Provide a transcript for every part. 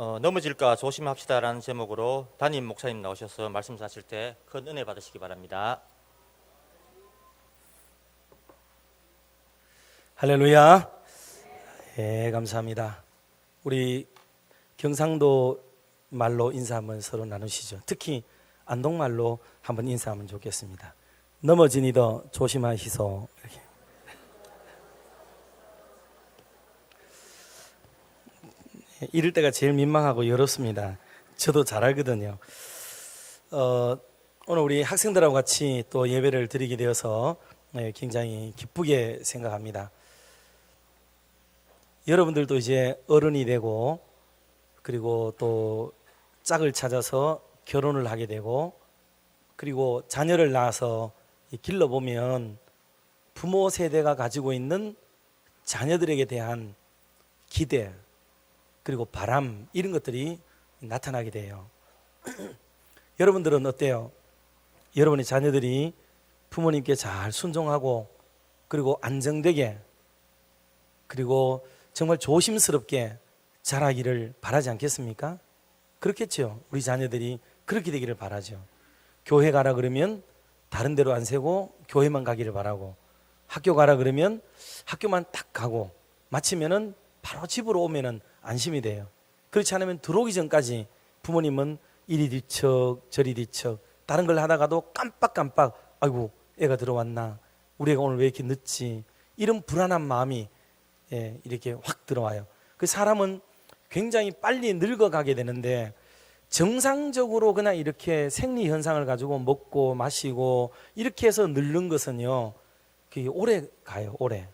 넘어질까 조심합시다라는 제목으로 담임 목사님 나오셔서 말씀하실 때 큰 은혜 받으시기 바랍니다. 할렐루야. 예, 감사합니다. 우리 경상도 말로 인사 한번 서로 나누시죠. 특히 안동말로 한번 인사하면 좋겠습니다. 넘어지니더 조심하시소. 이렇게. 이럴 때가 제일 민망하고 어렵습니다. 저도 잘 알거든요. 오늘 우리 학생들하고 같이 또 예배를 드리게 되어서 굉장히 기쁘게 생각합니다. 여러분들도 이제 어른이 되고, 그리고 또 짝을 찾아서 결혼을 하게 되고, 그리고 자녀를 낳아서 길러보면 부모 세대가 가지고 있는 자녀들에게 대한 기대, 그리고 바람, 이런 것들이 나타나게 돼요. 여러분들은 어때요? 여러분의 자녀들이 부모님께 잘 순종하고, 그리고 안정되게, 그리고 정말 조심스럽게 자라기를 바라지 않겠습니까? 그렇겠죠. 우리 자녀들이 그렇게 되기를 바라죠. 교회 가라 그러면 다른 데로 안 세고 교회만 가기를 바라고, 학교 가라 그러면 학교만 딱 가고, 마치면은 바로 집으로 오면은 안심이 돼요. 그렇지 않으면 들어오기 전까지 부모님은 이리 뒤척 저리 뒤척 다른 걸 하다가도 깜빡깜빡, 아이고 애가 들어왔나, 우리 애가 오늘 왜 이렇게 늦지, 이런 불안한 마음이 이렇게 확 들어와요. 그 사람은 굉장히 빨리 늙어가게 되는데, 정상적으로 그냥 이렇게 생리 현상을 가지고 먹고 마시고 이렇게 해서 늙는 것은요, 그게 오래 가요, 오래.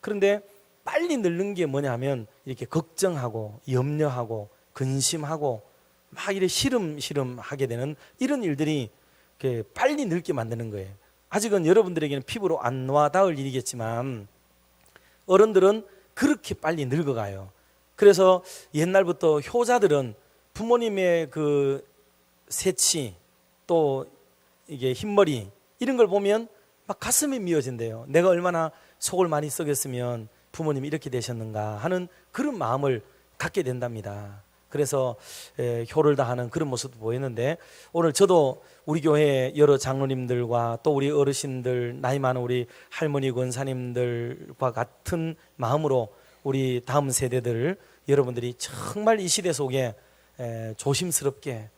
그런데 빨리 늙는 게 뭐냐면, 이렇게 걱정하고 염려하고 근심하고 막 이렇게 시름시름 하게 되는 이런 일들이 빨리 늙게 만드는 거예요. 아직은 여러분들에게는 피부로 안 와닿을 일이겠지만 어른들은 그렇게 빨리 늙어가요. 그래서 옛날부터 효자들은 부모님의 그 새치, 또 이게 흰머리, 이런 걸 보면 막 가슴이 미어진대요. 내가 얼마나 속을 많이 썩였으면 부모님이 이렇게 되셨는가 하는 그런 마음을 갖게 된답니다. 그래서 효를 다하는 그런 모습도 보이는데, 오늘 저도 우리 교회 여러 장로님들과 또 우리 어르신들, 나이 많은 우리 할머니 권사님들과 같은 마음으로 우리 다음 세대들, 여러분들이 정말 이 시대 속에 조심스럽게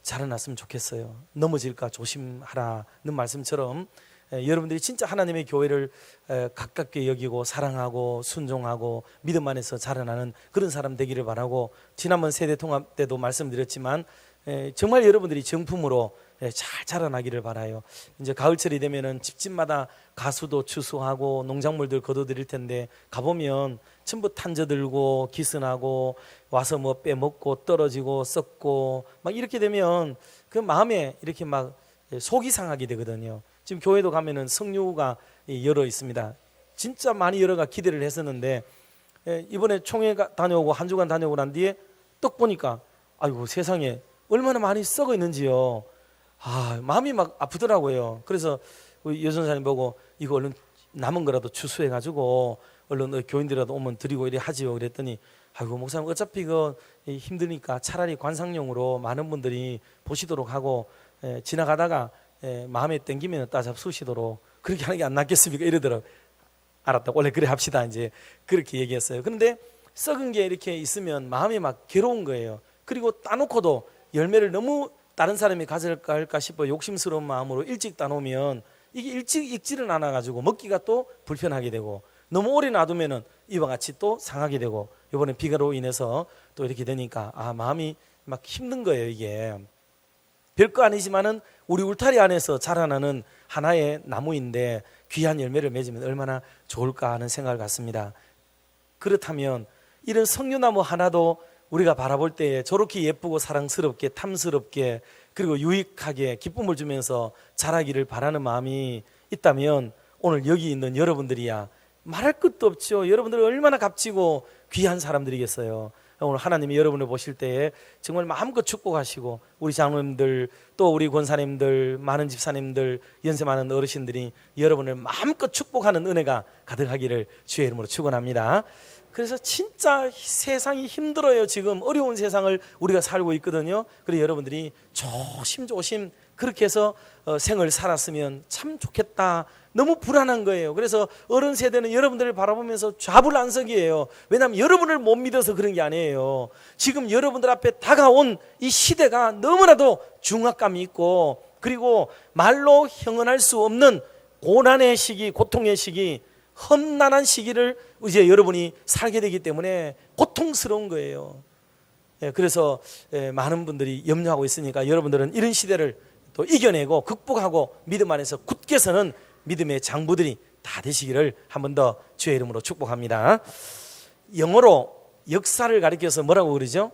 자라났으면 좋겠어요. 넘어질까 조심하라는 말씀처럼 여러분들이 진짜 하나님의 교회를 가깝게 여기고 사랑하고 순종하고 믿음 안에서 자라나는 그런 사람 되기를 바라고, 지난번 세대 통합 때도 말씀드렸지만 정말 여러분들이 정품으로 잘 자라나기를 바라요. 이제 가을철이 되면은 집집마다 가수도 추수하고 농작물들 거둬들일 텐데, 가보면 전부 탄저들고 기스나고 와서 뭐 빼먹고 떨어지고 썩고 막 이렇게 되면 그 마음에 이렇게 막 속이 상하게 되거든요. 지금 교회도 가면은 성류가 열어 있습니다. 진짜 많이 열어가 기대를 했었는데, 이번에 총회 다녀오고 한 주간 다녀오고 난 뒤에 떡 보니까 아이고 세상에 얼마나 많이 썩어 있는지요. 마음이 막 아프더라고요. 그래서 우리 여전사님 보고 이거 얼른 남은 거라도 추수해가지고 얼른 교인들이라도 오면 드리고 이래 하지요. 그랬더니 아이고 목사님 어차피 그 힘드니까 차라리 관상용으로 많은 분들이 보시도록 하고, 지나가다가 마음에 땡기면 따잡수시도록 그렇게 하는 게 안 낫겠습니까? 이러더라고요. 알았다, 원래 그래 합시다, 이제 그렇게 얘기했어요. 그런데 썩은 게 이렇게 있으면 마음이 막 괴로운 거예요. 그리고 따놓고도 열매를 너무 다른 사람이 가질까 할까 싶어 욕심스러운 마음으로 일찍 따놓으면 이게 일찍 익지를 않아 가지고 먹기가 또 불편하게 되고, 너무 오래 놔두면은 이와 같이 또 상하게 되고, 이번에 비가로 인해서 또 이렇게 되니까 마음이 막 힘든 거예요. 이게 별거 아니지만은 우리 울타리 안에서 자라나는 하나의 나무인데 귀한 열매를 맺으면 얼마나 좋을까 하는 생각을 갖습니다. 그렇다면 이런 석류나무 하나도 우리가 바라볼 때에 저렇게 예쁘고 사랑스럽게 탐스럽게 그리고 유익하게 기쁨을 주면서 자라기를 바라는 마음이 있다면, 오늘 여기 있는 여러분들이야 말할 것도 없죠. 여러분들은 얼마나 값지고 귀한 사람들이겠어요. 오늘 하나님이 여러분을 보실 때에 정말 마음껏 축복하시고, 우리 장로님들 또 우리 권사님들, 많은 집사님들, 연세 많은 어르신들이 여러분을 마음껏 축복하는 은혜가 가득하기를 주의 이름으로 축원합니다. 그래서 진짜 세상이 힘들어요. 지금 어려운 세상을 우리가 살고 있거든요. 그래서 여러분들이 조심조심 그렇게 해서 생을 살았으면 참 좋겠다. 너무 불안한 거예요. 그래서 어른 세대는 여러분들을 바라보면서 좌불안석이에요. 왜냐하면 여러분을 못 믿어서 그런 게 아니에요. 지금 여러분들 앞에 다가온 이 시대가 너무나도 중압감이 있고, 그리고 말로 형언할 수 없는 고난의 시기, 고통의 시기, 험난한 시기를 이제 여러분이 살게 되기 때문에 고통스러운 거예요. 그래서 많은 분들이 염려하고 있으니까 여러분들은 이런 시대를 또 이겨내고 극복하고 믿음 안에서 굳게 서는 믿음의 장부들이 다 되시기를 한 번 더 주의 이름으로 축복합니다. 영어로 역사를 가리켜서 뭐라고 그러죠?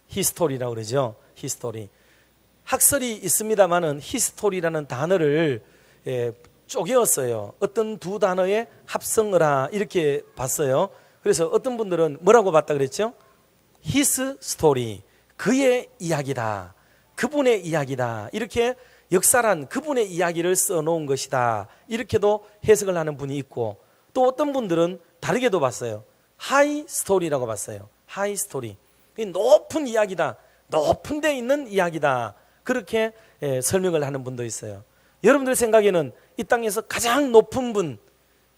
히스토리라고 그러죠. 히스토리. 학설이 있습니다만은 히스토리라는 단어를 쪼개었어요. 어떤 두 단어의 합성어라 이렇게 봤어요. 그래서 어떤 분들은 뭐라고 봤다 그랬죠? His story, 그의 이야기다, 그분의 이야기다, 이렇게 역사란 그분의 이야기를 써놓은 것이다, 이렇게도 해석을 하는 분이 있고, 또 어떤 분들은 다르게도 봤어요. High story라고 봤어요. High story, 높은 이야기다, 높은 데 있는 이야기다, 그렇게 설명을 하는 분도 있어요. 여러분들 생각에는 이 땅에서 가장 높은 분,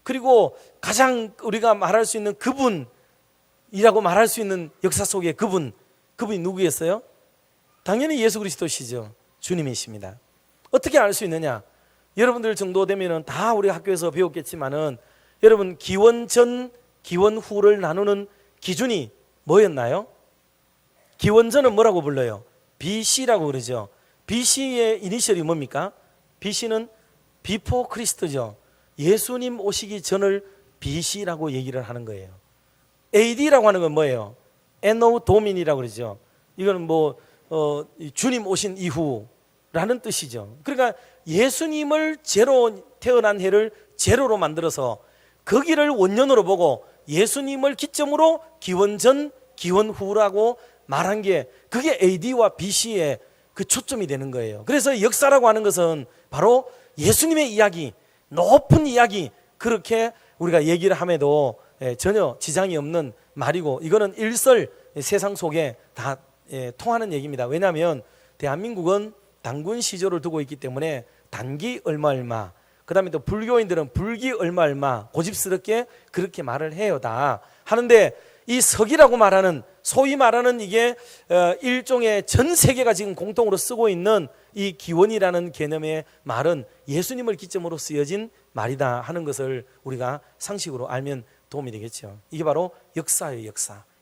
그리고 가장 우리가 말할 수 있는 그분이라고 말할 수 있는 역사 속의 그분이 누구겠어요? 당연히 예수 그리스도시죠. 주님이십니다. 어떻게 알 수 있느냐? 여러분들 정도 되면은 다 우리 학교에서 배웠겠지만은, 여러분 기원 전, 기원 후를 나누는 기준이 뭐였나요? 기원 전은 뭐라고 불러요? BC라고 그러죠. BC의 이니셜이 뭡니까? BC는 비포 크리스트죠. 예수님 오시기 전을 BC라고 얘기를 하는 거예요. AD라고 하는 건 뭐예요? Anno Domini라고 그러죠. 이거는 주님 오신 이후라는 뜻이죠. 그러니까 예수님을 태어난 해를 제로로 만들어서 거기를 원년으로 보고 예수님을 기점으로 기원 전, 기원 후라고 말한 게, 그게 AD와 BC의 그 초점이 되는 거예요. 그래서 역사라고 하는 것은 바로 예수님의 이야기, 높은 이야기, 그렇게 우리가 얘기를 함에도 전혀 지장이 없는 말이고, 이거는 일설 세상 속에 다 통하는 얘기입니다. 왜냐하면 대한민국은 단군 시조를 두고 있기 때문에 단기 얼마, 그 다음에 또 불교인들은 불기 얼마 고집스럽게 그렇게 말을 해요. 다 하는데, 이 서기라고 말하는, 소위 말하는 이게 일종의 전 세계가 지금 공통으로 쓰고 있는 이 기원이라는 개념의 말은 예수님을 기점으로 쓰여진 말이다 하는 것을 우리가 상식으로 알면 도움이 되겠죠. 이게 바로 역사예요.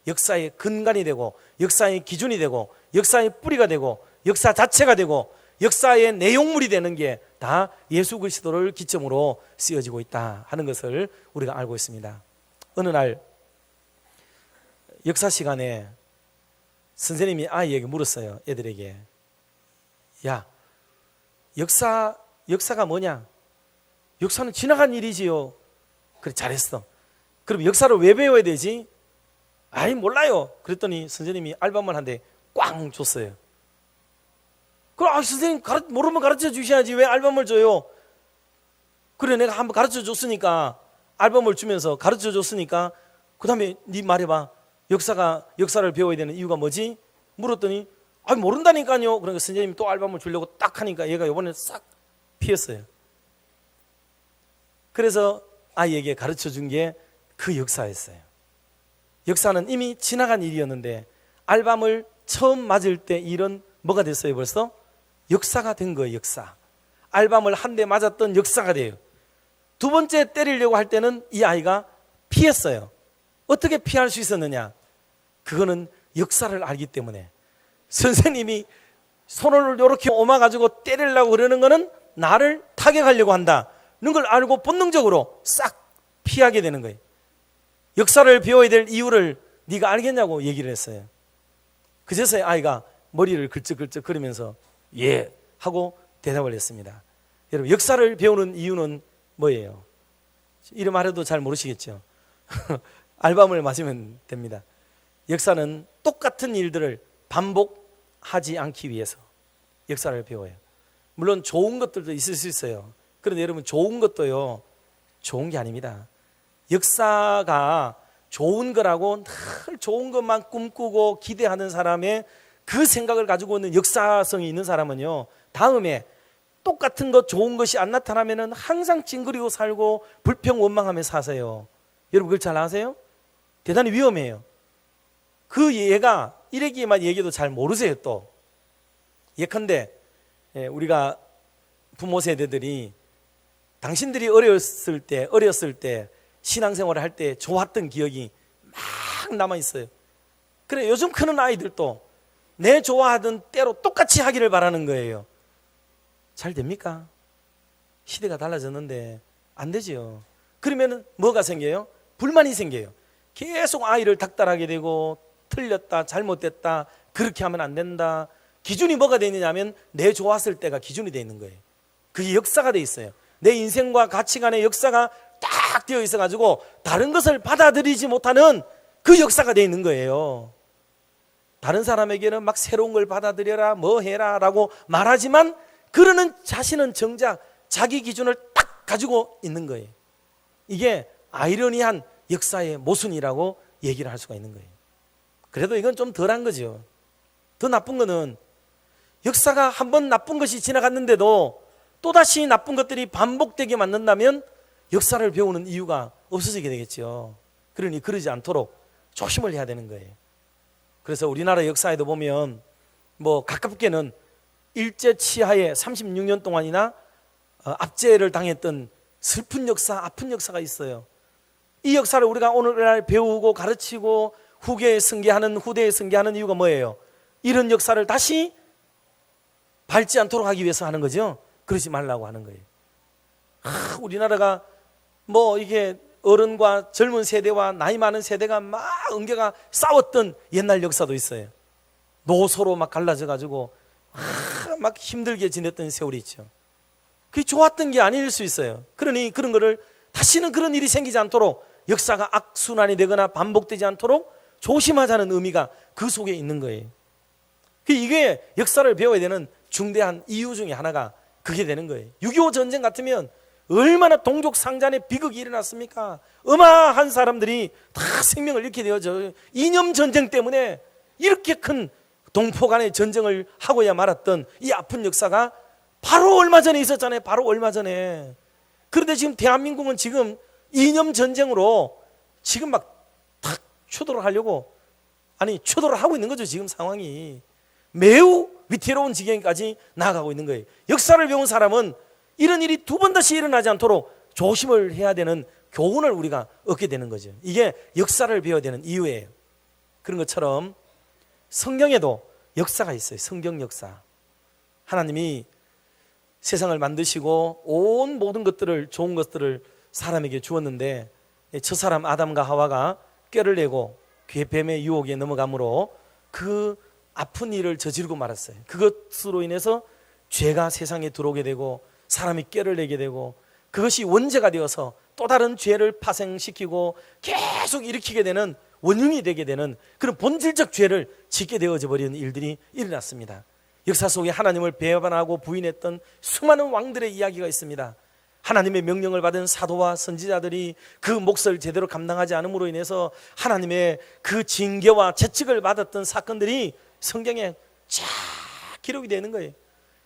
역사의 근간이 되고, 역사의 기준이 되고, 역사의 뿌리가 되고, 역사 자체가 되고, 역사의 내용물이 되는 게 다 예수 그리스도를 기점으로 쓰여지고 있다 하는 것을 우리가 알고 있습니다. 어느 날 역사 시간에 선생님이 아이에게 물었어요. 애들에게, 야, 역사가 뭐냐? 역사는 지나간 일이지요. 그래, 잘했어. 그럼 역사를 왜 배워야 되지? 아이, 몰라요. 그랬더니 선생님이 알밤을 한 대 꽝 줬어요. 그럼 선생님 모르면 가르쳐 주셔야지 왜 알밤을 줘요? 그래, 내가 한번 가르쳐 줬으니까, 알밤을 주면서 가르쳐 줬으니까 그 다음에 네 말해봐. 역사를 배워야 되는 이유가 뭐지? 물었더니 모른다니까요. 그러니까 선생님이 또 알밤을 주려고 딱 하니까 얘가 이번에 싹 피었어요. 그래서 아이에게 가르쳐 준 게 그 역사였어요. 역사는 이미 지나간 일이었는데, 알밤을 처음 맞을 때 일은 뭐가 됐어요? 벌써 역사가 된 거예요. 역사. 알밤을 한 대 맞았던 역사가 돼요. 두 번째 때리려고 할 때는 이 아이가 피했어요. 어떻게 피할 수 있었느냐? 그거는 역사를 알기 때문에. 선생님이 손을 이렇게 옮아가지고 때리려고 그러는 거는 나를 타격하려고 한다는 걸 알고 본능적으로 싹 피하게 되는 거예요. 역사를 배워야 될 이유를 네가 알겠냐고 얘기를 했어요. 그제서야 아이가 머리를 글쩍글쩍 거리면서 예 하고 대답을 했습니다. 여러분, 역사를 배우는 이유는 뭐예요? 이름 말해도 잘 모르시겠죠? 알밤을 마시면 됩니다. 역사는 똑같은 일들을 반복하지 않기 위해서 역사를 배워요. 물론 좋은 것들도 있을 수 있어요. 그런데 여러분, 좋은 것도요, 좋은 게 아닙니다. 역사가 좋은 거라고 늘 좋은 것만 꿈꾸고 기대하는 사람의 그 생각을 가지고 있는 역사성이 있는 사람은요, 다음에 똑같은 것 좋은 것이 안 나타나면은 항상 찡그리고 살고 불평 원망하며 사세요. 여러분 그걸 잘 아세요? 대단히 위험해요. 그 얘가 이래기만 얘기도 잘 모르세요. 또 예컨대 우리가 부모 세대들이 당신들이 어렸을 때 신앙생활을 할 때 좋았던 기억이 막 남아 있어요. 그래 요즘 크는 아이들도 내 좋아하던 때로 똑같이 하기를 바라는 거예요. 잘 됩니까? 시대가 달라졌는데 안 되죠. 그러면 뭐가 생겨요? 불만이 생겨요. 계속 아이를 닥달하게 되고 틀렸다 잘못됐다 그렇게 하면 안 된다. 기준이 뭐가 되어 있느냐면 내 좋았을 때가 기준이 되어 있는 거예요. 그게 역사가 되어 있어요. 내 인생과 가치관의 역사가 딱 되어 있어 가지고 다른 것을 받아들이지 못하는 그 역사가 되어 있는 거예요. 다른 사람에게는 막 새로운 걸 받아들여라 뭐 해라 라고 말하지만 그러는 자신은 정작 자기 기준을 딱 가지고 있는 거예요. 이게 아이러니한 역사의 모순이라고 얘기를 할 수가 있는 거예요. 그래도 이건 좀 덜한 거죠. 더 나쁜 거는 역사가 한번 나쁜 것이 지나갔는데도 또다시 나쁜 것들이 반복되게 만든다면 역사를 배우는 이유가 없어지게 되겠죠. 그러니 그러지 않도록 조심을 해야 되는 거예요. 그래서 우리나라 역사에도 보면 뭐 가깝게는 일제 치하에 36년 동안이나 압제를 당했던 슬픈 역사, 아픈 역사가 있어요. 이 역사를 우리가 오늘날 배우고 가르치고 후대에 승계하는 이유가 뭐예요? 이런 역사를 다시 밟지 않도록 하기 위해서 하는 거죠. 그러지 말라고 하는 거예요. 우리나라가 뭐 이게 어른과 젊은 세대와 나이 많은 세대가 막 응겨가 싸웠던 옛날 역사도 있어요. 노소로 막 갈라져 가지고 막 힘들게 지냈던 세월이 있죠. 그게 좋았던 게 아닐 수 있어요. 그러니 그런 거를 다시는 그런 일이 생기지 않도록 역사가 악순환이 되거나 반복되지 않도록 조심하자는 의미가 그 속에 있는 거예요. 이게 역사를 배워야 되는 중대한 이유 중에 하나가 그게 되는 거예요. 6.25 전쟁 같으면 얼마나 동족 상잔의 비극이 일어났습니까? 어마한 사람들이 다 생명을 잃게 되어져. 이념 전쟁 때문에 이렇게 큰 동포 간의 전쟁을 하고야 말았던 이 아픈 역사가 바로 얼마 전에 있었잖아요. 바로 얼마 전에. 그런데 지금 대한민국은 지금 이념 전쟁으로 지금 막 탁 추돌을 하려고 추돌을 하고 있는 거죠. 지금 상황이 매우 위태로운 지경까지 나아가고 있는 거예요. 역사를 배운 사람은 이런 일이 두 번 다시 일어나지 않도록 조심을 해야 되는 교훈을 우리가 얻게 되는 거죠. 이게 역사를 배워야 되는 이유예요. 그런 것처럼 성경에도 역사가 있어요. 성경 역사. 하나님이 세상을 만드시고 온 모든 것들을 좋은 것들을 사람에게 주었는데 첫 사람 아담과 하와가 꾀를 내고 뱀의 유혹에 넘어감으로 그 아픈 일을 저지르고 말았어요. 그것으로 인해서 죄가 세상에 들어오게 되고 사람이 꾀를 내게 되고 그것이 원죄가 되어서 또 다른 죄를 파생시키고 계속 일으키게 되는 원흉이 되게 되는 그런 본질적 죄를 짓게 되어져 버리는 일들이 일어났습니다. 역사 속에 하나님을 배반하고 부인했던 수많은 왕들의 이야기가 있습니다. 하나님의 명령을 받은 사도와 선지자들이 그 몫을 제대로 감당하지 않음으로 인해서 하나님의 그 징계와 채찍을 받았던 사건들이 성경에 쫙 기록이 되는 거예요.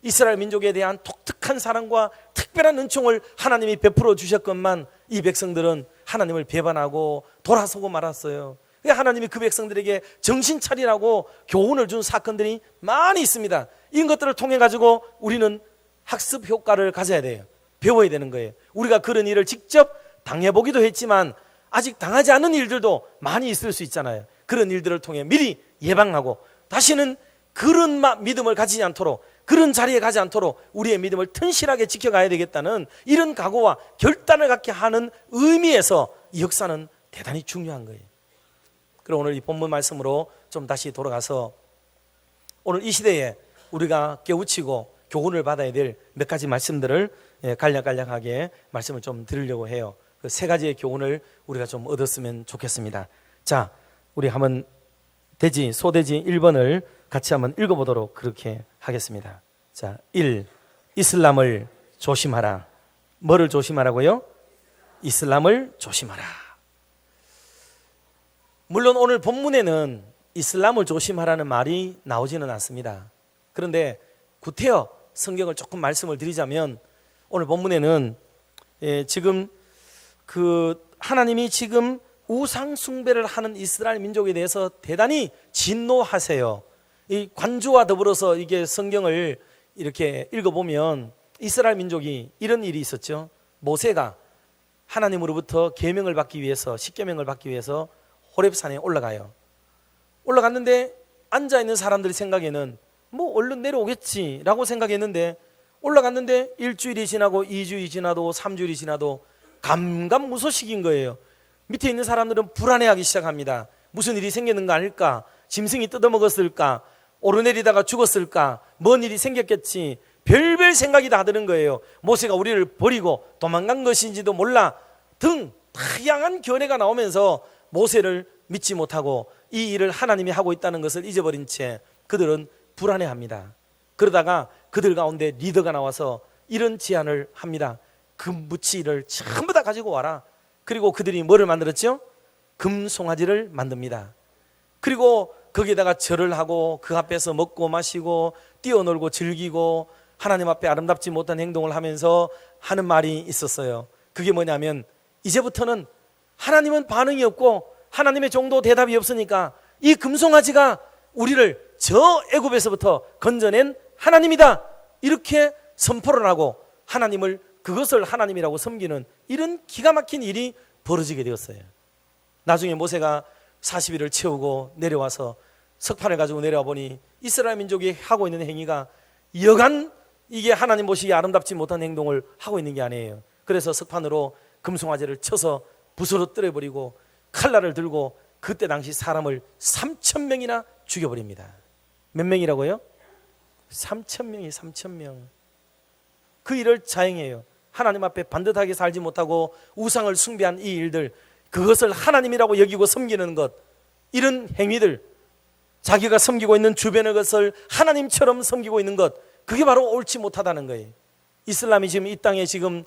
이스라엘 민족에 대한 독특한 사랑과 특별한 은총을 하나님이 베풀어 주셨건만 이 백성들은 하나님을 배반하고 돌아서고 말았어요. 하나님이 그 백성들에게 정신 차리라고 교훈을 준 사건들이 많이 있습니다. 이런 것들을 통해 가지고 우리는 학습 효과를 가져야 돼요. 배워야 되는 거예요. 우리가 그런 일을 직접 당해보기도 했지만 아직 당하지 않은 일들도 많이 있을 수 있잖아요. 그런 일들을 통해 미리 예방하고 다시는 그런 믿음을 가지지 않도록 그런 자리에 가지 않도록 우리의 믿음을 튼실하게 지켜가야 되겠다는 이런 각오와 결단을 갖게 하는 의미에서 이 역사는 대단히 중요한 거예요. 그럼 오늘 이 본문 말씀으로 좀 다시 돌아가서 오늘 이 시대에 우리가 깨우치고 교훈을 받아야 될 몇 가지 말씀들을 간략간략하게 말씀을 좀 드리려고 해요. 그 세 가지의 교훈을 우리가 좀 얻었으면 좋겠습니다. 자, 우리 한번 소돼지 1번을 같이 한번 읽어보도록 그렇게 하겠습니다. 자, 1. 이슬람을 조심하라. 뭐를 조심하라고요? 이슬람을 조심하라. 물론 오늘 본문에는 이슬람을 조심하라는 말이 나오지는 않습니다. 그런데 구태여 성경을 조금 말씀을 드리자면 오늘 본문에는 지금 하나님이 지금 우상 숭배를 하는 이스라엘 민족에 대해서 대단히 진노하세요. 이 관주와 더불어서 이게 성경을 이렇게 읽어보면 이스라엘 민족이 이런 일이 있었죠. 모세가 하나님으로부터 계명을 받기 위해서, 십계명을 받기 위해서 호렙산에 올라가요. 올라갔는데 앉아있는 사람들의 생각에는 뭐 얼른 내려오겠지라고 생각했는데 올라갔는데 일주일이 지나고 2주일이 지나도 3주일이 지나도 감감무소식인 거예요. 밑에 있는 사람들은 불안해하기 시작합니다. 무슨 일이 생겼는가 아닐까? 짐승이 뜯어먹었을까? 오르내리다가 죽었을까? 뭔 일이 생겼겠지? 별별 생각이 다 드는 거예요. 모세가 우리를 버리고 도망간 것인지도 몰라 등 다양한 견해가 나오면서 모세를 믿지 못하고 이 일을 하나님이 하고 있다는 것을 잊어버린 채 그들은 불안해합니다. 그러다가 그들 가운데 리더가 나와서 이런 제안을 합니다. 금붙이를 전부 다 가지고 와라. 그리고 그들이 뭐를 만들었죠? 금송아지를 만듭니다. 그리고 거기에다가 절을 하고 그 앞에서 먹고 마시고 뛰어놀고 즐기고 하나님 앞에 아름답지 못한 행동을 하면서 하는 말이 있었어요. 그게 뭐냐면 이제부터는 하나님은 반응이 없고 하나님의 종도 대답이 없으니까 이 금송아지가 우리를 저 애굽에서부터 건져낸 하나님이다. 이렇게 선포를 하고 하나님을 그것을 하나님이라고 섬기는 이런 기가 막힌 일이 벌어지게 되었어요. 나중에 모세가 40일을 채우고 내려와서 석판을 가지고 내려와 보니 이스라엘 민족이 하고 있는 행위가 여간 이게 하나님 보시기에 아름답지 못한 행동을 하고 있는 게 아니에요. 그래서 석판으로 금송아지를 쳐서 부스러뜨려버리고 칼날을 들고 그때 당시 사람을 3,000명이나 죽여버립니다. 몇 명이라고요? 3,000명이 3,000명. 그 일을 자행해요. 하나님 앞에 반듯하게 살지 못하고 우상을 숭배한 이 일들, 그것을 하나님이라고 여기고 섬기는 것, 이런 행위들, 자기가 섬기고 있는 주변의 것을 하나님처럼 섬기고 있는 것, 그게 바로 옳지 못하다는 거예요. 이슬람이 지금 이 땅에 지금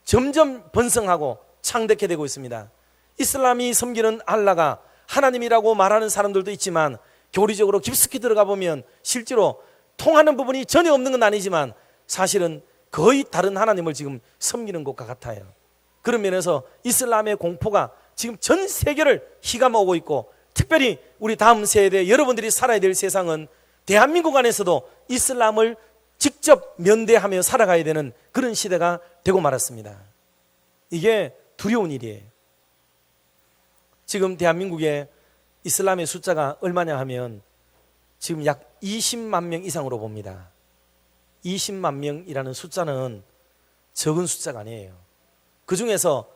점점 번성하고 창대케 되고 있습니다. 이슬람이 섬기는 알라가 하나님이라고 말하는 사람들도 있지만 교리적으로 깊숙이 들어가 보면 실제로 통하는 부분이 전혀 없는 건 아니지만 사실은 거의 다른 하나님을 지금 섬기는 것과 같아요. 그런 면에서 이슬람의 공포가 지금 전 세계를 휘감아오고 있고 특별히 우리 다음 세대 여러분들이 살아야 될 세상은 대한민국 안에서도 이슬람을 직접 면대하며 살아가야 되는 그런 시대가 되고 말았습니다. 이게 두려운 일이에요. 지금 대한민국에 이슬람의 숫자가 얼마냐 하면 지금 약 20만 명 이상으로 봅니다. 20만 명이라는 숫자는 적은 숫자가 아니에요. 그 중에서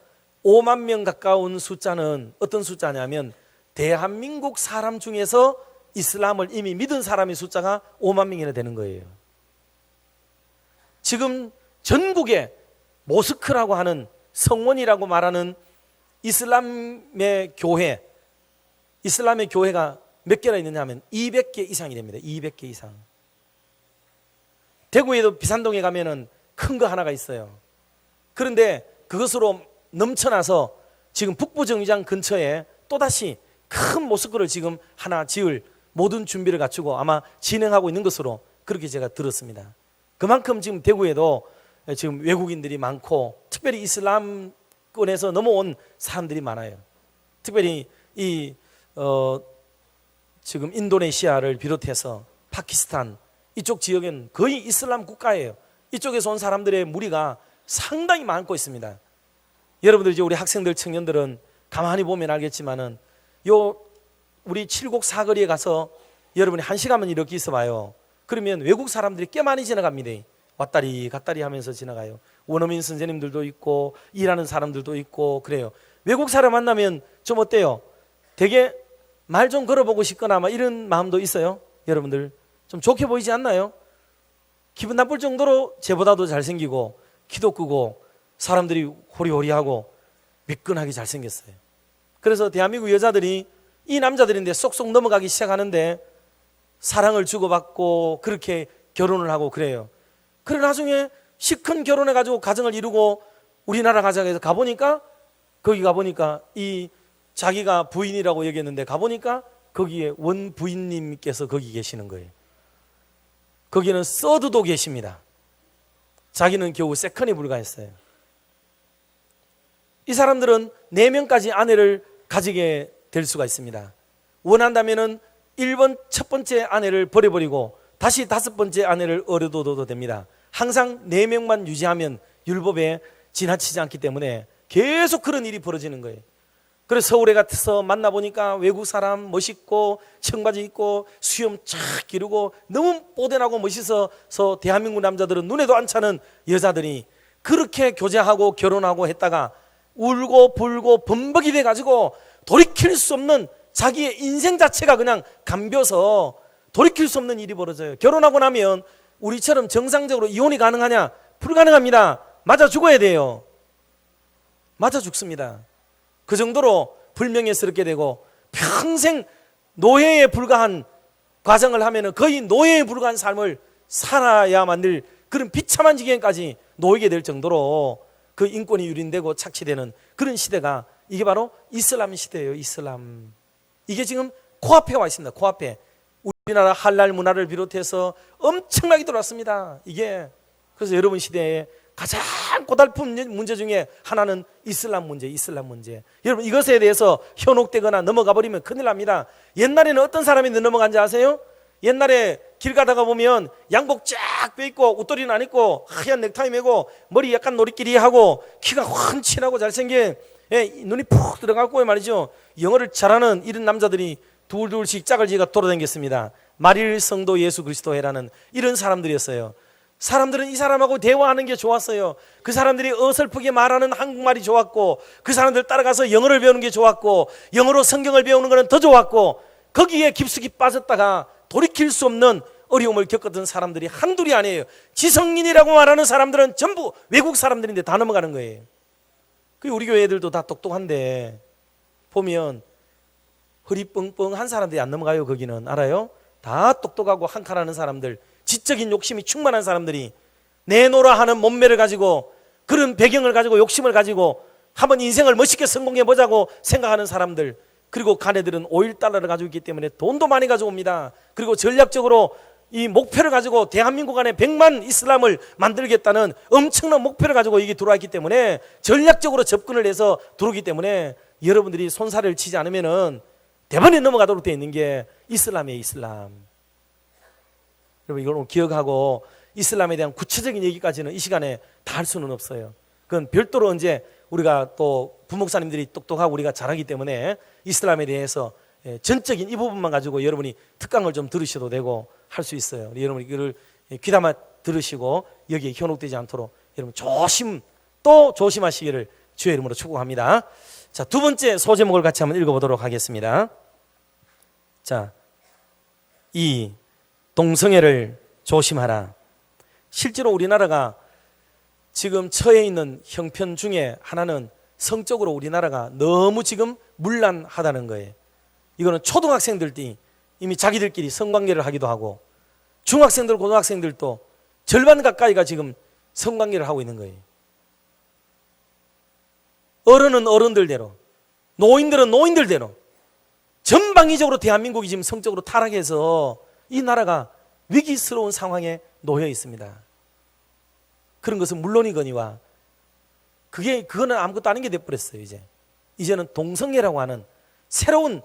5만 명 가까운 숫자는 어떤 숫자냐면 대한민국 사람 중에서 이슬람을 이미 믿은 사람의 숫자가 5만 명이나 되는 거예요. 지금 전국에 모스크라고 하는 성원이라고 말하는 이슬람의 교회, 이슬람의 교회가 몇 개나 있느냐 하면 200개 이상이 됩니다. 200개 이상. 대구에도 비산동에 가면은 큰 거 하나가 있어요. 그런데 그것으로 넘쳐나서 지금 북부정류장 근처에 또다시 큰 모스크를 지금 하나 지을 모든 준비를 갖추고 아마 진행하고 있는 것으로 그렇게 제가 들었습니다. 그만큼 지금 대구에도 지금 외국인들이 많고 특별히 이슬람권에서 넘어온 사람들이 많아요. 특별히 지금 인도네시아를 비롯해서 파키스탄 이쪽 지역엔 거의 이슬람 국가예요. 이쪽에서 온 사람들의 무리가 상당히 많고 있습니다. 여러분들 이제 우리 학생들 청년들은 가만히 보면 알겠지만은 우리 칠곡 사거리에 가서 여러분이 1시간만 이렇게 있어봐요. 그러면 외국 사람들이 꽤 많이 지나갑니다. 왔다리 갔다리 하면서 지나가요. 원어민 선생님들도 있고 일하는 사람들도 있고 그래요. 외국 사람 만나면 좀 어때요? 되게 말 좀 걸어보고 싶거나 아마 이런 마음도 있어요. 여러분들 좀 좋게 보이지 않나요? 기분 나쁠 정도로 쟤보다도 잘생기고 키도 크고 사람들이 호리호리하고 미끈하게 잘생겼어요. 그래서 대한민국 여자들이 이 남자들인데 쏙쏙 넘어가기 시작하는데 사랑을 주고받고 그렇게 결혼을 하고 그래요. 그래 나중에 시큰 결혼해가지고 가정을 이루고 우리나라 가정에서 가보니까 거기 가보니까 이 자기가 부인이라고 여겼는데 가보니까 거기에 원 부인님께서 거기 계시는 거예요. 거기는 서드도 계십니다. 자기는 겨우 세컨에 불과했어요. 이 사람들은 4명까지 아내를 가지게 될 수가 있습니다. 원한다면은 1번 첫 번째 아내를 버려버리고 다시 5번째 아내를 얻어둬도 됩니다. 항상 4명만 유지하면 율법에 지나치지 않기 때문에 계속 그런 일이 벌어지는 거예요. 그래서 서울에 가서 만나보니까 외국 사람 멋있고 청바지 입고 수염 쫙 기르고 너무 뽀대나고 멋있어서 대한민국 남자들은 눈에도 안 차는 여자들이 그렇게 교제하고 결혼하고 했다가 울고 불고 범벅이 돼가지고 돌이킬 수 없는 자기의 인생 자체가 그냥 감벼서 돌이킬 수 없는 일이 벌어져요. 결혼하고 나면 우리처럼 정상적으로 이혼이 가능하냐? 불가능합니다. 맞아 죽어야 돼요. 맞아 죽습니다. 그 정도로 불명예스럽게 되고 평생 노예에 불과한 과정을 하면은 거의 노예에 불과한 삶을 살아야만 늘 그런 비참한 지경까지 놓이게 될 정도로 그 인권이 유린되고 착취되는 그런 시대가 이게 바로 이슬람 시대예요. 이슬람. 이게 지금 코앞에 와 있습니다. 코앞에. 우리나라 할랄 문화를 비롯해서 엄청나게 들어왔습니다. 이게 그래서 여러분 시대에 가장 고달픈 문제 중에 하나는 이슬람 문제, 이슬람 문제. 여러분 이것에 대해서 현혹되거나 넘어가 버리면 큰일 납니다. 옛날에는 어떤 사람이 넘어간지 아세요? 옛날에 길 가다가 보면 양복 쫙 빼입고 웃도리는 안 입고 하얀 넥타이 메고 머리 약간 노리끼리 하고 키가 훤칠하고 잘생긴 눈이 푹 들어갔고 말이죠. 영어를 잘하는 이런 남자들이 둘둘씩 짝을 지어가 돌아다녔습니다. 마릴 성도 예수 그리스도회라는 이런 사람들이었어요. 사람들은 이 사람하고 대화하는 게 좋았어요. 그 사람들이 어설프게 말하는 한국말이 좋았고 그 사람들 따라가서 영어를 배우는 게 좋았고 영어로 성경을 배우는 거는 더 좋았고 거기에 깊숙이 빠졌다가 돌이킬 수 없는 어려움을 겪었던 사람들이 한둘이 아니에요. 지성인이라고 말하는 사람들은 전부 외국 사람들인데 다 넘어가는 거예요. 그 우리 교회 애들도 다 똑똑한데 보면 허리 뻥뻥한 사람들이 안 넘어가요. 거기는 알아요? 다 똑똑하고 한 칼 하는 사람들, 지적인 욕심이 충만한 사람들이 내노라 하는 몸매를 가지고 그런 배경을 가지고 욕심을 가지고 한번 인생을 멋있게 성공해 보자고 생각하는 사람들, 그리고 가네들은 오일 달러를 가지고 있기 때문에 돈도 많이 가져옵니다. 그리고 전략적으로 이 목표를 가지고 대한민국 안에 100만 이슬람을 만들겠다는 엄청난 목표를 가지고 이게 들어와 있기 때문에 전략적으로 접근을 해서 들어오기 때문에 여러분들이 손살을 치지 않으면은 대번에 넘어가도록 되어 있는 게 이슬람이에요. 이슬람. 여러분 이걸 기억하고 이슬람에 대한 구체적인 얘기까지는 이 시간에 다 할 수는 없어요. 그건 별도로 언제 우리가 또 부목사님들이 똑똑하고 우리가 잘하기 때문에 이슬람에 대해서 전적인 이 부분만 가지고 여러분이 특강을 좀 들으셔도 되고 할 수 있어요. 여러분이 이거를 귀담아 들으시고 여기에 현혹되지 않도록 여러분 조심하시기를 주의 이름으로 축복합니다. 자, 두 번째 소제목을 같이 한번 읽어보도록 하겠습니다. 자, 이 동성애를 조심하라. 실제로 우리나라가 지금 처해 있는 형편 중에 하나는 성적으로 우리나라가 너무 지금 문란하다는 거예요. 이거는 초등학생들이 이미 자기들끼리 성관계를 하기도 하고 중학생들, 고등학생들도 절반 가까이가 지금 성관계를 하고 있는 거예요. 어른은 어른들대로, 노인들은 노인들대로 전방위적으로 대한민국이 지금 성적으로 타락해서 이 나라가 위기스러운 상황에 놓여 있습니다. 그런 것은 물론이거니와 그거는 아무것도 아닌 게 돼버렸어요. 이제는 동성애라고 하는 새로운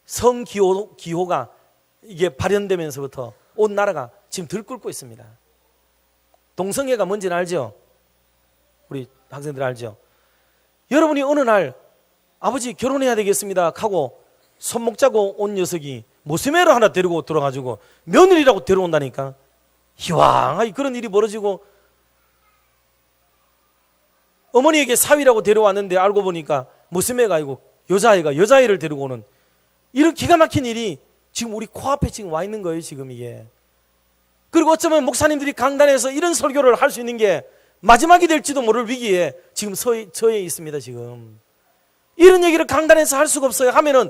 성기호가 이게 발현되면서부터 온 나라가 지금 들끓고 있습니다. 동성애가 뭔지는 알죠? 우리 학생들 알죠? 여러분이 어느 날 아버지 결혼해야 되겠습니다 하고 손목 잡고 온 녀석이 모세매를 하나 데리고 들어가지고 며느리라고 데려온다니까. 희왕하게 그런 일이 벌어지고 어머니에게 사위라고 데려왔는데 알고 보니까 모세매가 아니고 여자아이가 여자아이를 데리고 오는 이런 기가 막힌 일이 지금 우리 코앞에 지금 와 있는 거예요. 지금 이게. 그리고 어쩌면 목사님들이 강단에서 이런 설교를 할 수 있는 게 마지막이 될지도 모를 위기에 지금 처해 있습니다. 지금 이런 얘기를 강단에서 할 수가 없어요. 하면은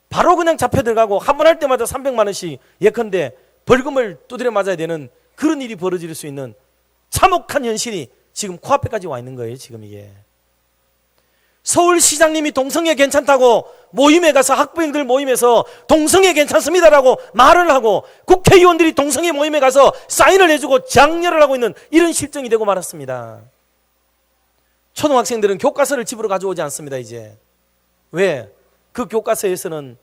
바로 그냥 잡혀 들어가고 한 번 할 때마다 300만 원씩 예컨대 벌금을 두드려 맞아야 되는 그런 일이 벌어질 수 있는 참혹한 현실이 지금 코앞에까지 와 있는 거예요. 지금 이게. 서울시장님이 동성애 괜찮다고 모임에 가서 학부형들 모임에서 동성애 괜찮습니다라고 말을 하고 국회의원들이 동성애 모임에 가서 사인을 해주고 장려를 하고 있는 이런 실정이 되고 말았습니다. 초등학생들은 교과서를 집으로 가져오지 않습니다. 이제 왜? 그 교과서에서는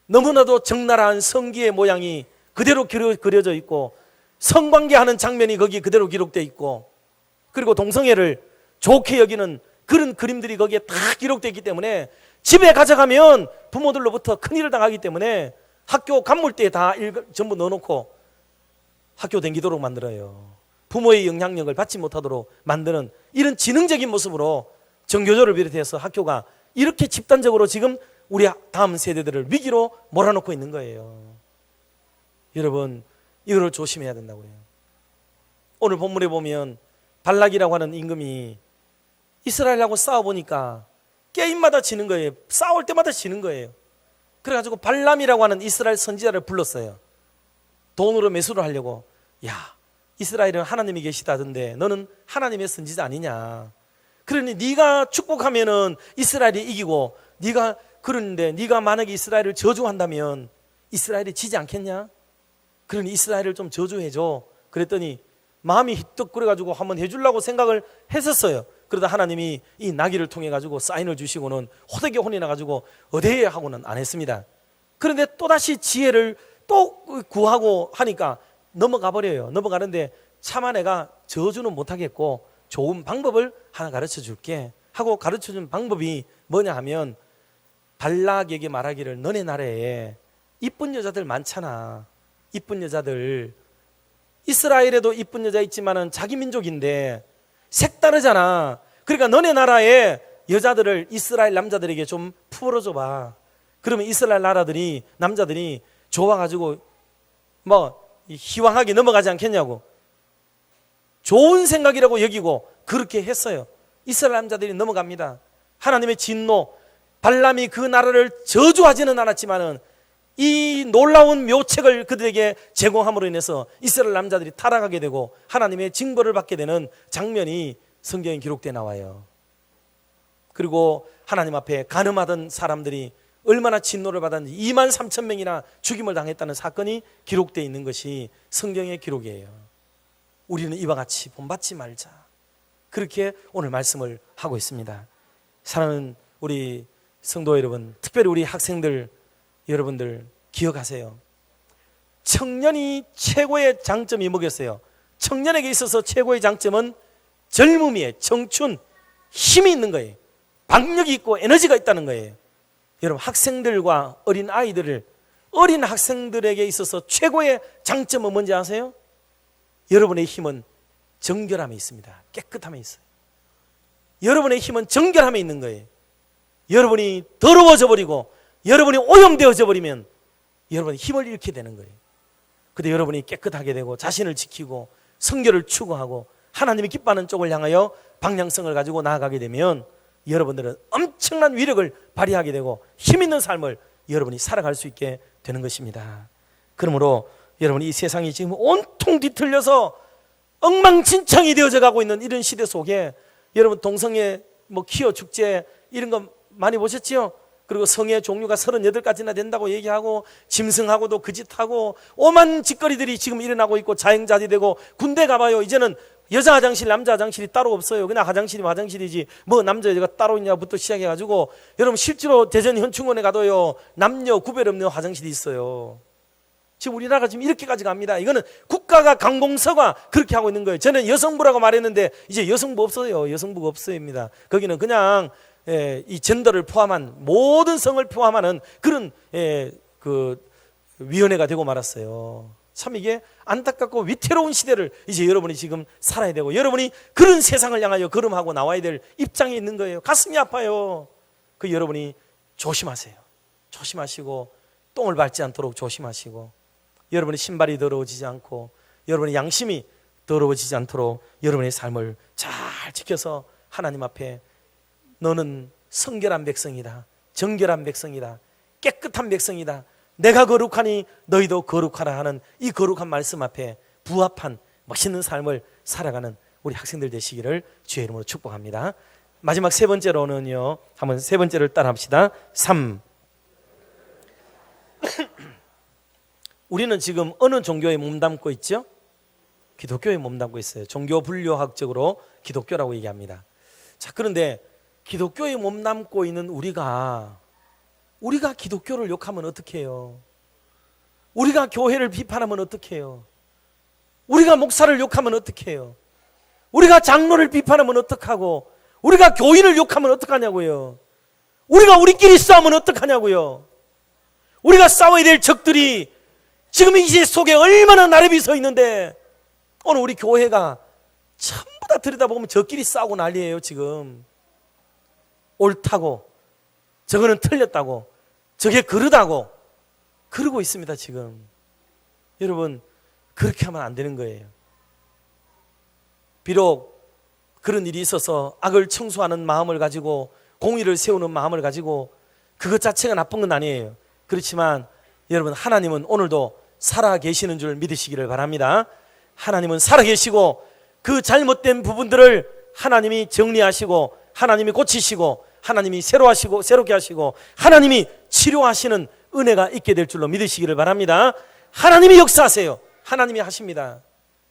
너무나도 적나라한 성기의 모양이 그대로 그려져 있고 성관계하는 장면이 거기 그대로 기록되어 있고 그리고 동성애를 좋게 여기는 그런 그림들이 거기에 다 기록되어 있기 때문에 집에 가져가면 부모들로부터 큰일을 당하기 때문에 학교 간물대에 다 전부 넣어놓고 학교 댕기도록 만들어요. 부모의 영향력을 받지 못하도록 만드는 이런 지능적인 모습으로 정교조를 비롯해서 학교가 이렇게 집단적으로 지금 우리 다음 세대들을 위기로 몰아넣고 있는 거예요. 여러분, 이거를 조심해야 된다고요. 오늘 본문에 보면 발락이라고 하는 임금이 이스라엘하고 싸워보니까 게임마다 지는 거예요. 싸울 때마다 지는 거예요. 그래가지고 발람이라고 하는 이스라엘 선지자를 불렀어요. 돈으로 매수를 하려고. 야, 이스라엘은 하나님이 계시다던데 너는 하나님의 선지자 아니냐. 그러니 네가 축복하면은 이스라엘이 이기고 네가 그러는데 네가 만약에 이스라엘을 저주한다면 이스라엘이 지지 않겠냐? 그러니 이스라엘을 좀 저주해줘. 그랬더니 마음이 휘떡 그래가지고 한번 해주려고 생각을 했었어요. 그러다 하나님이 이 나귀를 통해 가지고 사인을 주시고는 호되게 혼이 나가지고 어대에 하고는 안 했습니다. 그런데 또다시 지혜를 또 구하고 하니까 넘어가 버려요. 넘어가는데 차마 내가 저주는 못하겠고 좋은 방법을 하나 가르쳐 줄게 하고 가르쳐 준 방법이 뭐냐 하면 발락에게 말하기를 너네 나라에 이쁜 여자들 많잖아. 이쁜 여자들. 이스라엘에도 이쁜 여자 있지만은 자기 민족인데 색다르잖아. 그러니까 너네 나라의 여자들을 이스라엘 남자들에게 좀 풀어줘 봐. 그러면 이스라엘 나라들이 남자들이 좋아가지고 뭐 희왕하게 넘어가지 않겠냐고. 좋은 생각이라고 여기고 그렇게 했어요. 이스라엘 남자들이 넘어갑니다. 하나님의 진노, 발람이 그 나라를 저주하지는 않았지만은 이 놀라운 묘책을 그들에게 제공함으로 인해서 이스라엘 남자들이 타락하게 되고 하나님의 징벌을 받게 되는 장면이 성경에 기록되어 나와요. 그리고 하나님 앞에 간음하던 사람들이 얼마나 진노를 받았는지 2만 3천 명이나 죽임을 당했다는 사건이 기록되어 있는 것이 성경의 기록이에요. 우리는 이와 같이 본받지 말자. 그렇게 오늘 말씀을 하고 있습니다. 사랑하는 우리 성도 여러분, 특별히 우리 학생들 여러분들 기억하세요. 청년이 최고의 장점이 뭐겠어요? 청년에게 있어서 최고의 장점은 젊음이에요. 청춘, 힘이 있는 거예요. 박력이 있고 에너지가 있다는 거예요. 여러분, 학생들과 어린 아이들을, 어린 학생들에게 있어서 최고의 장점은 뭔지 아세요? 여러분의 힘은 정결함에 있습니다. 깨끗함에 있어요. 여러분의 힘은 정결함에 있는 거예요. 여러분이 더러워져 버리고 여러분이 오염되어져 버리면 여러분이 힘을 잃게 되는 거예요. 근데 여러분이 깨끗하게 되고 자신을 지키고 성결을 추구하고 하나님이 기뻐하는 쪽을 향하여 방향성을 가지고 나아가게 되면 여러분들은 엄청난 위력을 발휘하게 되고 힘 있는 삶을 여러분이 살아갈 수 있게 되는 것입니다. 그러므로 여러분, 이 세상이 지금 온통 뒤틀려서 엉망진창이 되어져 가고 있는 이런 시대 속에 여러분, 동성애 퀴어 축제 이런 거 많이 보셨지요? 그리고 성의 종류가 38가지나 된다고 얘기하고 짐승하고도 그 짓하고 오만 짓거리들이 지금 일어나고 있고 자행자지 되고 군대 가봐요. 이제는 여자 화장실, 남자 화장실이 따로 없어요. 그냥 화장실이면 화장실이지 뭐 남자 여자가 따로 있냐부터 시작해가지고 여러분, 실제로 대전 현충원에 가도요 남녀 구별 없는 화장실이 있어요. 지금 우리나라가 지금 이렇게까지 갑니다. 이거는 국가가 강공서가 그렇게 하고 있는 거예요. 저는 여성부라고 말했는데 이제 여성부 없어요. 여성부가 없어요입니다. 거기는 그냥 이 젠더를 포함한 모든 성을 포함하는 그런 그 위원회가 되고 말았어요. 참 이게 안타깝고 위태로운 시대를 이제 여러분이 지금 살아야 되고 여러분이 그런 세상을 향하여 걸음하고 나와야 될 입장에 있는 거예요. 가슴이 아파요. 그 여러분이 조심하세요. 조심하시고 똥을 밟지 않도록 조심하시고 여러분의 신발이 더러워지지 않고 여러분의 양심이 더러워지지 않도록 여러분의 삶을 잘 지켜서 하나님 앞에 너는 성결한 백성이다. 정결한 백성이다. 깨끗한 백성이다. 내가 거룩하니 너희도 거룩하라 하는 이 거룩한 말씀 앞에 부합한 멋있는 삶을 살아가는 우리 학생들 되시기를 주의 이름으로 축복합니다. 마지막 세 번째로는요, 한번 세 번째를 따라 합시다. 3. 우리는 지금 어느 종교에 몸담고 있죠? 기독교에 몸담고 있어요. 종교 분류학적으로 기독교라고 얘기합니다. 자, 그런데 기독교에 몸담고 있는 우리가 기독교를 욕하면 어떡 해요? 우리가 교회를 비판하면 어떡 해요? 우리가 목사를 욕하면 어떡 해요? 우리가 장로를 비판하면 어떡하고, 우리가 교인을 욕하면 어떡하냐고요? 우리가 우리끼리 싸우면 어떡하냐고요? 우리가 싸워야 될 적들이 지금 이 속에 얼마나 나래비 서 있는데, 오늘 우리 교회가 전부 다 들여다보면 저끼리 싸우고 난리예요. 지금 옳다고, 저거는 틀렸다고, 저게 그러다고 그러고 있습니다. 지금 여러분, 그렇게 하면 안 되는 거예요. 비록 그런 일이 있어서 악을 청소하는 마음을 가지고, 공의를 세우는 마음을 가지고, 그것 자체가 나쁜 건 아니에요. 그렇지만 여러분, 하나님은 오늘도 살아 계시는 줄 믿으시기를 바랍니다. 하나님은 살아 계시고, 그 잘못된 부분들을 하나님이 정리하시고, 하나님이 고치시고, 하나님이 새롭게 하시고, 하나님이 치료하시는 은혜가 있게 될 줄로 믿으시기를 바랍니다. 하나님이 역사하세요. 하나님이 하십니다.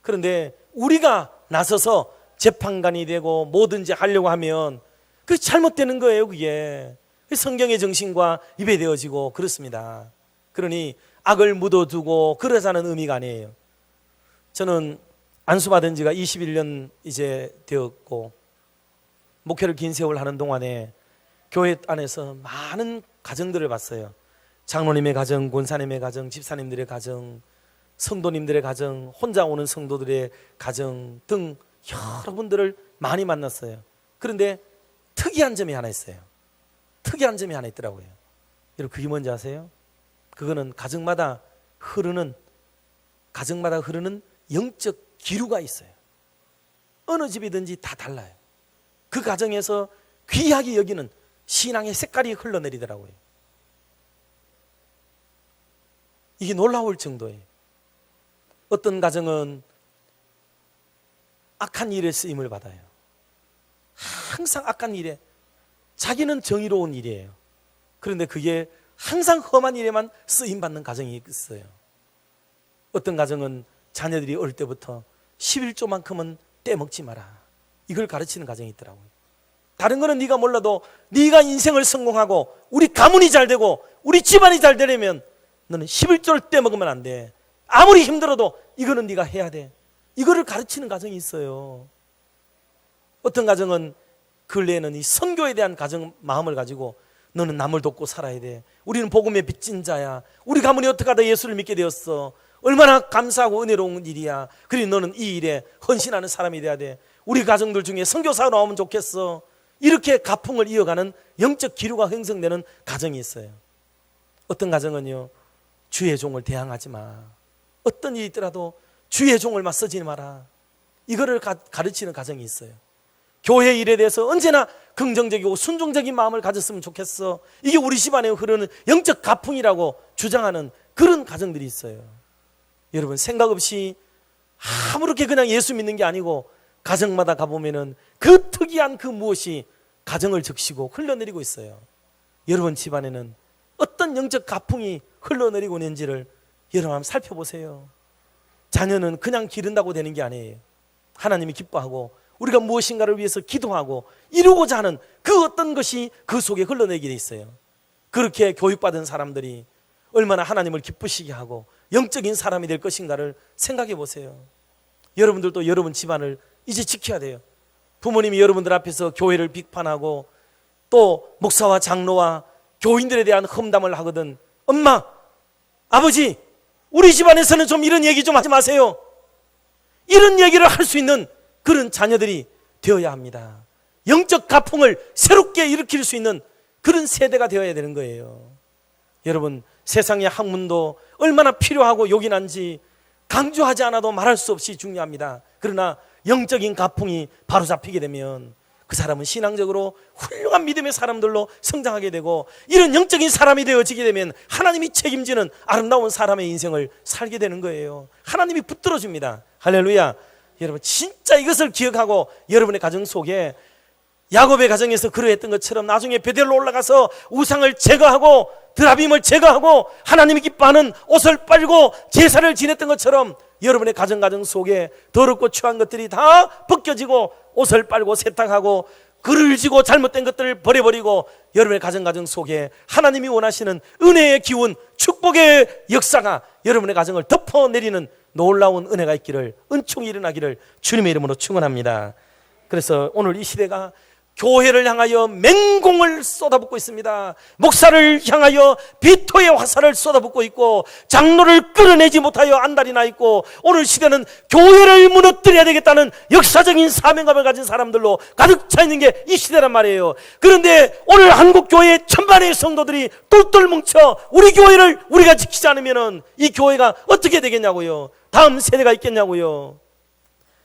그런데 우리가 나서서 재판관이 되고 뭐든지 하려고 하면 그게 잘못되는 거예요. 그게 성경의 정신과 위배되어지고 그렇습니다. 그러니 악을 묻어두고 그러자는 의미가 아니에요. 저는 안수받은 지가 21년 이제 되었고, 목회를 긴 세월 하는 동안에 교회 안에서 많은 가정들을 봤어요. 장로님의 가정, 권사님의 가정, 집사님들의 가정, 성도님들의 가정, 혼자 오는 성도들의 가정 등 여러분들을 많이 만났어요. 그런데 특이한 점이 하나 있어요. 특이한 점이 하나 있더라고요. 여러분, 그게 뭔지 아세요? 그거는 가정마다 흐르는 영적 기류가 있어요. 어느 집이든지 다 달라요. 그 가정에서 귀하게 여기는 신앙의 색깔이 흘러내리더라고요. 이게 놀라울 정도예요. 어떤 가정은 악한 일에 쓰임을 받아요. 항상 악한 일에, 자기는 정의로운 일이에요. 그런데 그게 항상 험한 일에만 쓰임받는 가정이 있어요. 어떤 가정은 자녀들이 어릴 때부터 11조만큼은 떼먹지 마라, 이걸 가르치는 가정이 있더라고요. 다른 거는 네가 몰라도 네가 인생을 성공하고 우리 가문이 잘 되고 우리 집안이 잘 되려면 너는 11조를 떼먹으면 안 돼. 아무리 힘들어도 이거는 네가 해야 돼. 이거를 가르치는 가정이 있어요. 어떤 가정은 근래에는 이 선교에 대한 가정 마음을 가지고 너는 남을 돕고 살아야 돼. 우리는 복음의 빚진 자야. 우리 가문이 어떻게 하다 예수를 믿게 되었어. 얼마나 감사하고 은혜로운 일이야. 그리고 너는 이 일에 헌신하는 사람이 돼야 돼. 우리 가정들 중에 선교사가 나오면 좋겠어. 이렇게 가풍을 이어가는 영적 기류가 형성되는 가정이 있어요. 어떤 가정은요, 주의 종을 대항하지 마. 어떤 일이 있더라도 주의 종을 맞서지 마라. 이거를 가르치는 가정이 있어요. 교회 일에 대해서 언제나 긍정적이고 순종적인 마음을 가졌으면 좋겠어. 이게 우리 집안에 흐르는 영적 가풍이라고 주장하는 그런 가정들이 있어요. 여러분, 생각 없이 아무렇게 그냥 예수 믿는 게 아니고 가정마다 가보면은 그 특이한 그 무엇이 가정을 적시고 흘러내리고 있어요. 여러분 집안에는 어떤 영적 가풍이 흘러내리고 있는지를 여러분 한번 살펴보세요. 자녀는 그냥 기른다고 되는 게 아니에요. 하나님이 기뻐하고 우리가 무엇인가를 위해서 기도하고 이루고자 하는 그 어떤 것이 그 속에 흘러내게 돼 있어요. 그렇게 교육받은 사람들이 얼마나 하나님을 기쁘시게 하고 영적인 사람이 될 것인가를 생각해 보세요. 여러분들도 여러분 집안을 이제 지켜야 돼요. 부모님이 여러분들 앞에서 교회를 비판하고 또 목사와 장로와 교인들에 대한 험담을 하거든, 엄마, 아버지, 우리 집안에서는 좀 이런 얘기 좀 하지 마세요. 이런 얘기를 할 수 있는 그런 자녀들이 되어야 합니다. 영적 가풍을 새롭게 일으킬 수 있는 그런 세대가 되어야 되는 거예요. 여러분, 세상의 학문도 얼마나 필요하고 요긴한지 강조하지 않아도 말할 수 없이 중요합니다. 그러나 영적인 가풍이 바로잡히게 되면 그 사람은 신앙적으로 훌륭한 믿음의 사람들로 성장하게 되고, 이런 영적인 사람이 되어지게 되면 하나님이 책임지는 아름다운 사람의 인생을 살게 되는 거예요. 하나님이 붙들어줍니다. 할렐루야. 여러분 진짜 이것을 기억하고 여러분의 가정 속에 야곱의 가정에서 그러했던 것처럼 나중에 베델로 올라가서 우상을 제거하고 드라빔을 제거하고 하나님이 기뻐하는 옷을 빨고 제사를 지냈던 것처럼 여러분의 가정 속에 더럽고 추한 것들이 다 벗겨지고 옷을 빨고 세탁하고 그를 지고 잘못된 것들을 버려버리고 여러분의 가정 속에 하나님이 원하시는 은혜의 기운, 축복의 역사가 여러분의 가정을 덮어내리는 놀라운 은혜가 있기를, 은총이 일어나기를 주님의 이름으로 축원합니다. 그래서 오늘 이 시대가 교회를 향하여 맹공을 쏟아붓고 있습니다. 목사를 향하여 비토의 화살을 쏟아붓고 있고 장로를 끌어내지 못하여 안달이 나 있고, 오늘 시대는 교회를 무너뜨려야 되겠다는 역사적인 사명감을 가진 사람들로 가득 차 있는 게 이 시대란 말이에요. 그런데 오늘 한국교회 천만의 성도들이 똘똘 뭉쳐 우리 교회를 우리가 지키지 않으면 이 교회가 어떻게 되겠냐고요. 다음 세대가 있겠냐고요.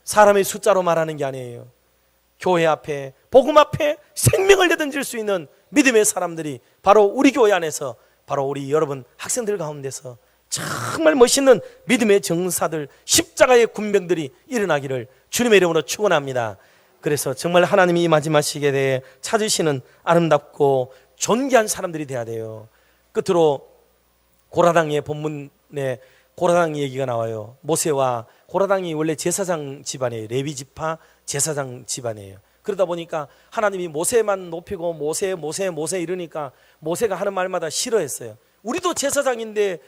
사람의 숫자로 말하는 게 아니에요. 교회 앞에, 복음 앞에 생명을 내던질 수 있는 믿음의 사람들이 바로 우리 교회 안에서, 바로 우리 여러분 학생들 가운데서 정말 멋있는 믿음의 정사들, 십자가의 군병들이 일어나기를 주님의 이름으로 축원합니다. 그래서 정말 하나님이 이 마지막 시기에 대해 찾으시는 아름답고 존귀한 사람들이 돼야 돼요. 끝으로 고라당의 본문에 고라당 얘기가 나와요. 모세와 고라당이 원래 제사장 집안이에요. 레위 지파 제사장 집안이에요. 그러다 보니까 하나님이 모세만 높이고 모세 이러니까 모세가 하는 말마다 싫어했어요. 우리도 제사장인데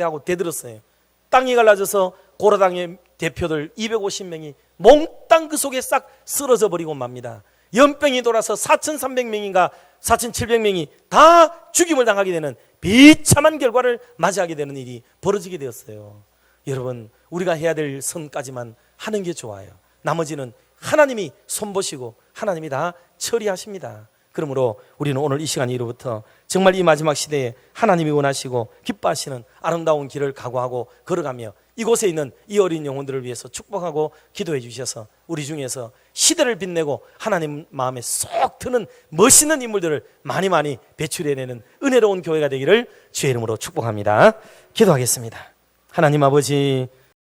하고 대들었어요. 땅이 갈라져서 고라당의 대표들 250명이 몽땅 그 속에 싹 쓰러져 버리고 맙니다. 연병이 돌아서 4,300명인가 4,700명이 다 죽임을 당하게 되는 비참한 결과를 맞이하게 되는 일이 벌어지게 되었어요. 여러분, 우리가 해야 될 선까지만 하는 게 좋아요. 나머지는 하나님이 손보시고 하나님이 다 처리하십니다. 그러므로 우리는 오늘 이 시간 이후부터 정말 이 마지막 시대에 하나님이 원하시고 기뻐하시는 아름다운 길을 각오하고 걸어가며 이곳에 있는 이 어린 영혼들을 위해서 축복하고 기도해 주셔서 우리 중에서 시대를 빛내고 하나님 마음에 쏙 드는 멋있는 인물들을 많이 배출해내는 은혜로운 교회가 되기를 주의 이름으로 축복합니다. 기도하겠습니다. 하나님 아버지,